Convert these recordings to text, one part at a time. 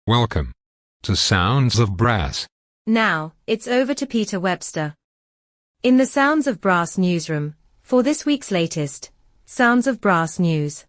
Welcome to Sounds of Brass. Now, it's over to Peter Webster. In the Sounds of Brass newsroom, for this week's latest Sounds of Brass news.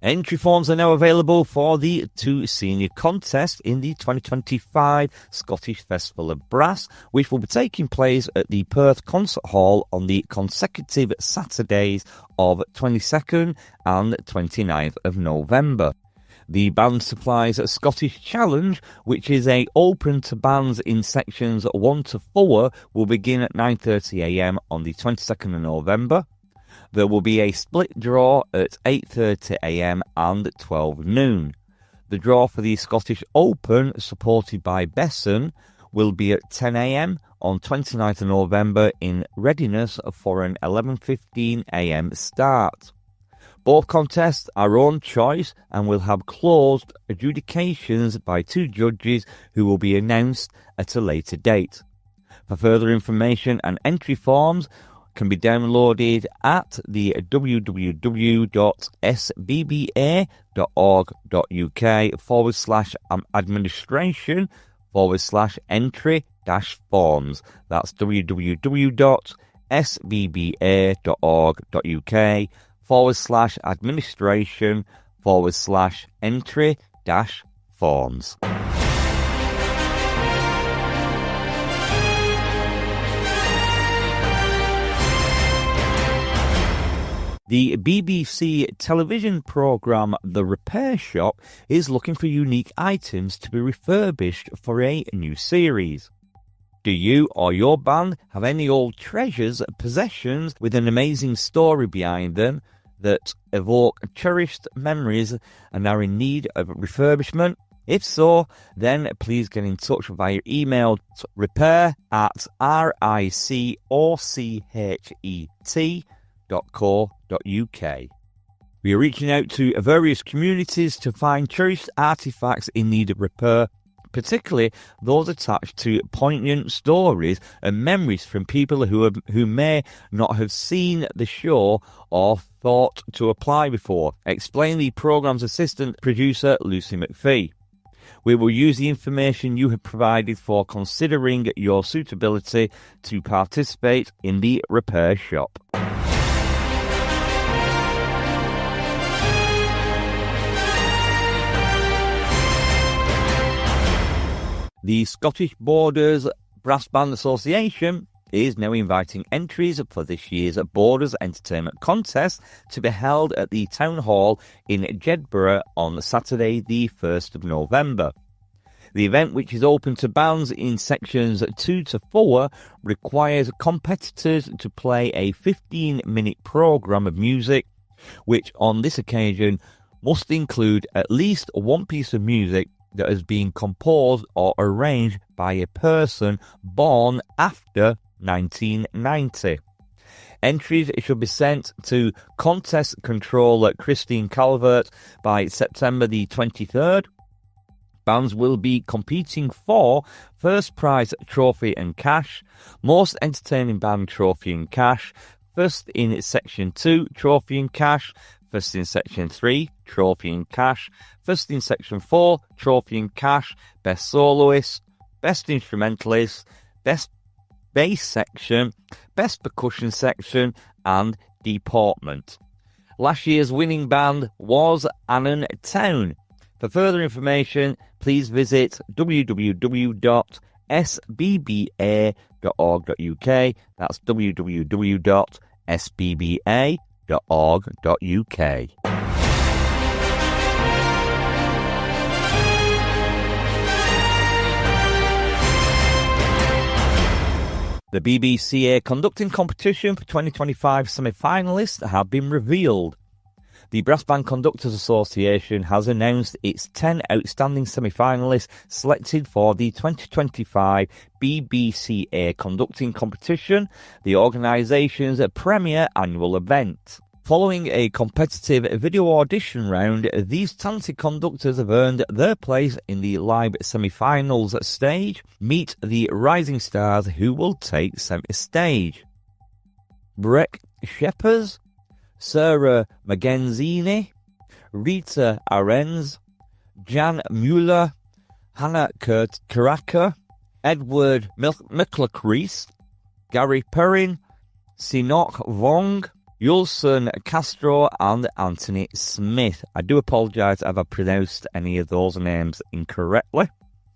Entry forms are now available for the 2 senior contest in the 2025 Scottish Festival of Brass, which will be taking place at the Perth Concert Hall on the consecutive Saturdays of 22nd and 29th of November. The band supplies a Scottish Challenge, which is open to bands in sections 1 to 4, will begin at 9:30am on the 22nd of November. There will be a split draw at 8:30am and 12 noon. The draw for the Scottish Open, supported by Besson, will be at 10am on 29th of November in readiness for an 11:15am start. Both contests are own choice and will have closed adjudications by 2 judges who will be announced at a later date. For further information and entry forms, can be downloaded at the www.sbba.org.uk/administration/entry-forms. That's www.sbba.org.uk/administration/entry-forms. The BBC television programme The Repair Shop is looking for unique items to be refurbished for a new series. Do you or your band have any old treasures, possessions with an amazing story behind them that evoke cherished memories and are in need of refurbishment? If so, then please get in touch via email to repair@ricochet.co.uk. We are reaching out to various communities to find cherished artefacts in need of repair, particularly those attached to poignant stories and memories from people who may not have seen the show or thought to apply before, explained the programme's assistant producer Lucy McPhee. We will use the information you have provided for considering your suitability to participate in the Repair Shop. The Scottish Borders Brass Band Association is now inviting entries for this year's Borders Entertainment Contest to be held at the Town Hall in Jedburgh on Saturday the 1st of November. The event, which is open to bands in sections 2 to 4, requires competitors to play a 15-minute programme of music, which on this occasion must include at least one piece of music that has been composed or arranged by a person born after 1990. Entries should be sent to contest controller Christine Calvert by September the 23rd. Bands will be competing for first prize trophy and cash, most entertaining band trophy and cash, first in section 2 trophy and cash, first in section 3 trophy and cash, first in section 4 trophy and cash, best soloist, best instrumentalist, best bass section, best percussion section, and deportment. Last year's winning band was Annan Town. For further information, please visit www.sbba.org.uk. That's www.sbba.org.uk. The BBCA conducting competition for 2025 semi-finalists have been revealed. The Brass Band Conductors Association has announced its 10 outstanding semi-finalists selected for the 2025 BBCA conducting competition, the organisation's premier annual event. Following a competitive video audition round, these talented conductors have earned their place in the live semi-finals stage. Meet the rising stars who will take centre stage. Breck Shephers, Sarah Magenzini, Rita Arens, Jan Mueller, Hannah Karaka, Edward Micklacrease, Gary Perrin, Sinok Vong, Yulson Castro and Anthony Smith. I do apologise if I pronounced any of those names incorrectly.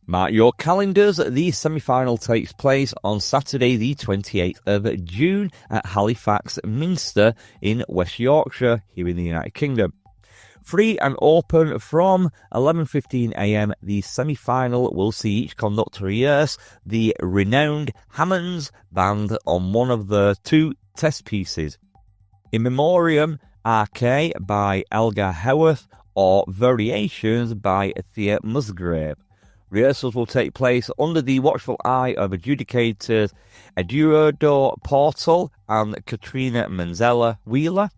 Mark your calendars, the semi-final takes place on Saturday the 28th of June at Halifax Minster in West Yorkshire, here in the United Kingdom. Free and open from 11:15am, the semi-final will see each conductor rehearse the renowned Hammonds Band on one of the two test pieces. In Memoriam RK by Elgar Howarth or Variations by Thea Musgrave. Rehearsals will take place under the watchful eye of adjudicators Eduardo Portal and Katrina Manzella Wheeler,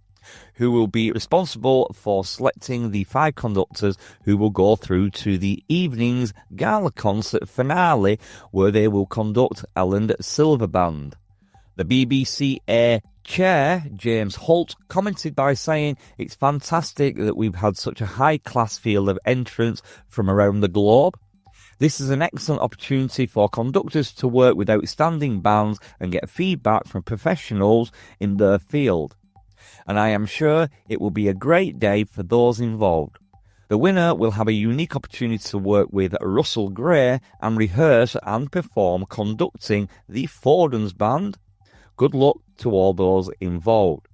who will be responsible for selecting the 5 conductors who will go through to the evening's gala concert finale, where they will conduct Ellen Silver Band. The BBC Air chair, James Holt, commented by saying, "It's fantastic that we've had such a high-class field of entrants from around the globe. This is an excellent opportunity for conductors to work with outstanding bands and get feedback from professionals in their field. And I am sure it will be a great day for those involved. The winner will have a unique opportunity to work with Russell Gray and rehearse and perform conducting the Fordens Band. Good luck to all those involved."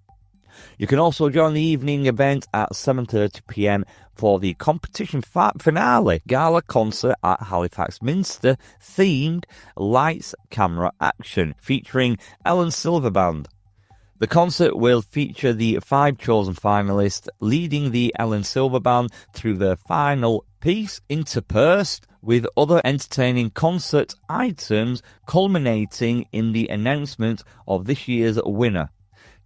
You can also join the evening event at 7:30pm for the competition finale gala concert at Halifax Minster themed Lights, Camera, Action featuring Ellen Silver Band. The concert will feature the 5 chosen finalists leading the Ellen Silver Band through their final piece, interspersed with other entertaining concert items, culminating in the announcement of this year's winner.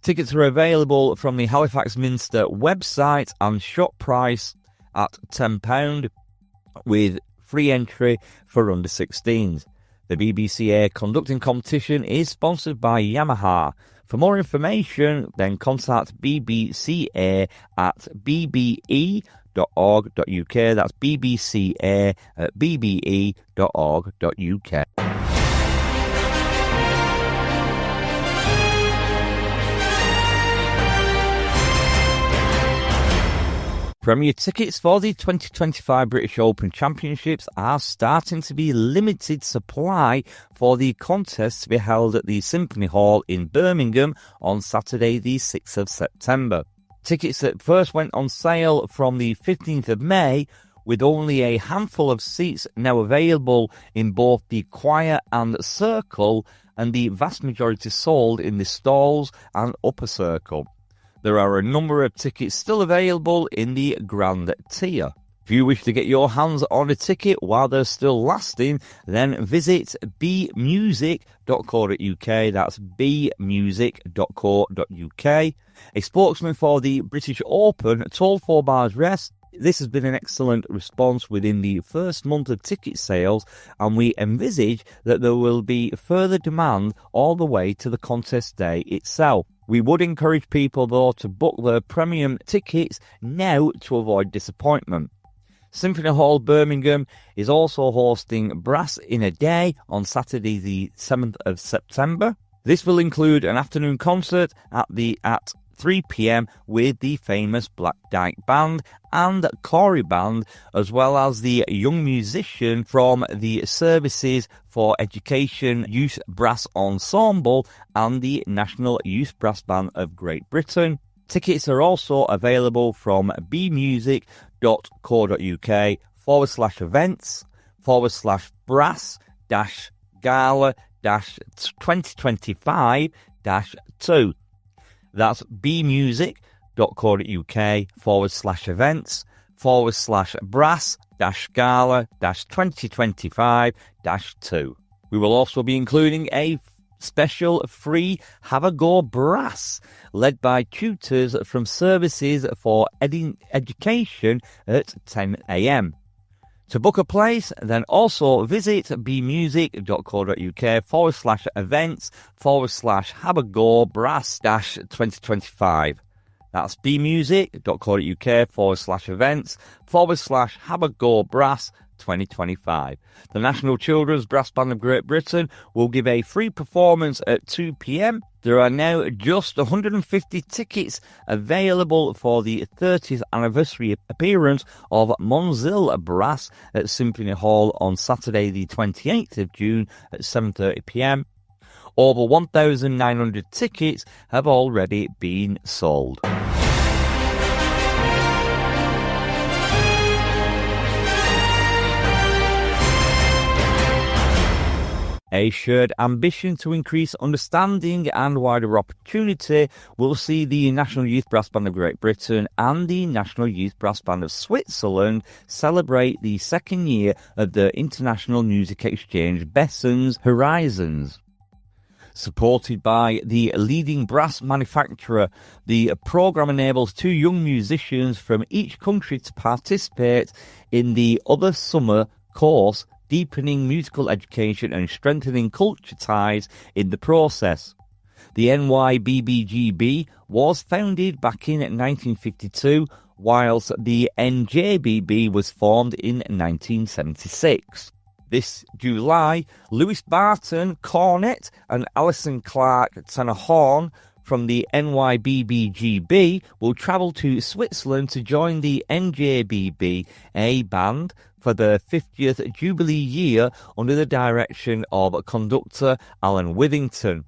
Tickets are available from the Halifax Minster website and shop price at £10, with free entry for under 16s. The BBC Air conducting competition is sponsored by Yamaha. For more information, then contact BBC Air at bbe.org.uk. That's BBC Air at bbe.org.uk. Premier tickets for the 2025 British Open Championships are starting to be limited supply for the contest to be held at the Symphony Hall in Birmingham on Saturday the 6th of September. Tickets that first went on sale from the 15th of May, with only a handful of seats now available in both the choir and circle, and the vast majority sold in the stalls and upper circle. There are a number of tickets still available in the Grand tier. If you wish to get your hands on a ticket while they're still lasting, then visit bmusic.co.uk. That's bmusic.co.uk. A spokesman for the British Open told 4 Bars Rest, "This has been an excellent response within the first month of ticket sales, and we envisage that there will be further demand all the way to the contest day itself. We would encourage people, though, to book their premium tickets now to avoid disappointment." Symphony Hall Birmingham is also hosting Brass in a Day on Saturday the 7th of September. This will include an afternoon concert at 3pm with the famous Black Dyke Band and Corey Band, as well as the young musician from the Services for Education Youth Brass Ensemble and the National Youth Brass Band of Great Britain. Tickets are also available from bmusic.co.uk/events/gala-2025-2. That's bmusic.co.uk/events/brass-gala-2025-2. We will also be including a special free Have a Go Brass, led by tutors from Services for Education at 10 a.m. To book a place, then also visit bmusic.co.uk/events/Have a Go Brass-2025. That's bmusic.co.uk/events/Have a Go Brass 2025. The National Children's Brass Band of Great Britain will give a free performance at 2 p.m. There are now just 150 tickets available for the 30th anniversary appearance of Monzil Brass at Symphony Hall on Saturday the 28th of June at 7:30 p.m. Over 1,900 tickets have already been sold. A shared ambition to increase understanding and wider opportunity will see the National Youth Brass Band of Great Britain and the National Youth Brass Band of Switzerland celebrate the second year of the International Music Exchange Bessons Horizons. Supported by the leading brass manufacturer, the programme enables 2 young musicians from each country to participate in the Other Summer course, deepening musical education and strengthening culture ties in the process. The NYBBGB was founded back in 1952, whilst the NJBB was formed in 1976. This July, Lewis Barton cornet and Alison Clark tenor horn from the NYBBGB will travel to Switzerland to join the NJBB A band for the 50th Jubilee year under the direction of conductor Alan Withington.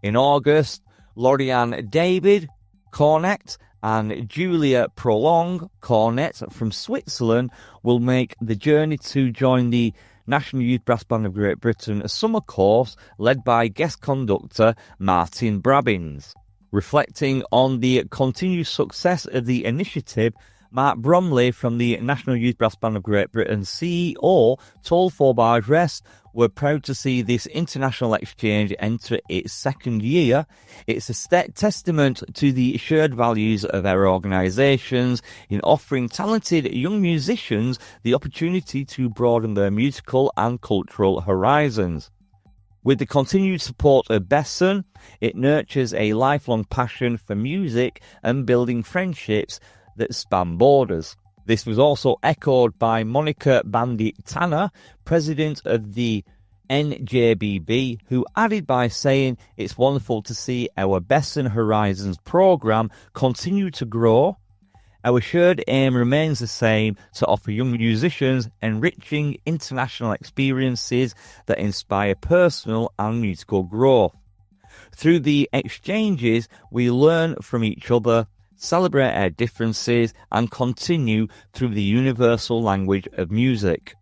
In August, Lauriane David, cornet, and Julia Prolong, cornet from Switzerland, will make the journey to join the National Youth Brass Band of Great Britain summer course led by guest conductor Martin Brabbins. Reflecting on the continued success of the initiative, Mark Bromley from the National Youth Brass Band of Great Britain CEO told 4Bars Rest, "We're proud to see this international exchange enter its second year. It's a testament to the shared values of our organisations in offering talented young musicians the opportunity to broaden their musical and cultural horizons. With the continued support of Besson, it nurtures a lifelong passion for music and building friendships that span borders." This was also echoed by Monica Bandit-Tanner, president of the NJBB, who added by saying, "It's wonderful to see our Besson Horizons programme continue to grow. Our shared aim remains the same, to offer young musicians enriching international experiences that inspire personal and musical growth. Through the exchanges, we learn from each other, celebrate our differences, and continue through the universal language of music."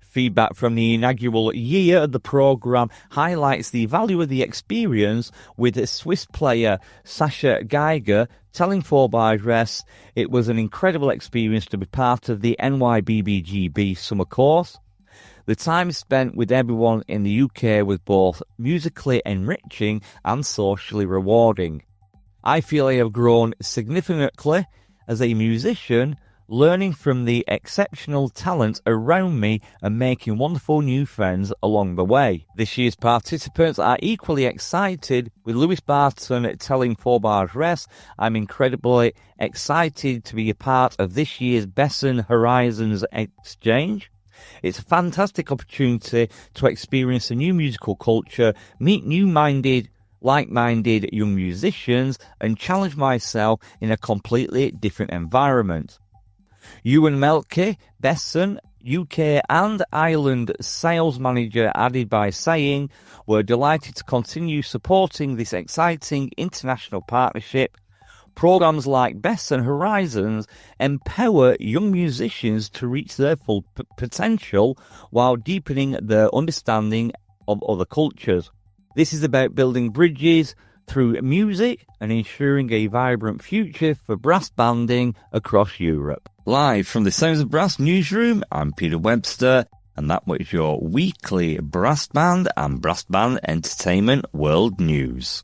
Feedback from the inaugural year of the programme highlights the value of the experience, with Swiss player Sascha Geiger telling 4Bars Rest, "It was an incredible experience to be part of the NYBBGB summer course. The time spent with everyone in the UK was both musically enriching and socially rewarding. I feel I have grown significantly as a musician, learning from the exceptional talent around me and making wonderful new friends along the way." This year's participants are equally excited, with Lewis Barton telling 4Bars Rest, "I'm incredibly excited to be a part of this year's Besson Horizons Exchange. It's a fantastic opportunity to experience a new musical culture, meet like-minded young musicians, and challenge myself in a completely different environment." Ewan Melke, Besson, UK and Ireland sales manager, added by saying, "We're delighted to continue supporting this exciting international partnership. Programmes like Besson Horizons empower young musicians to reach their full potential while deepening their understanding of other cultures. This is about building bridges through music and ensuring a vibrant future for brass banding across Europe." Live from the Sounds of Brass newsroom, I'm Peter Webster, And that was your weekly brass band and brass band entertainment world news.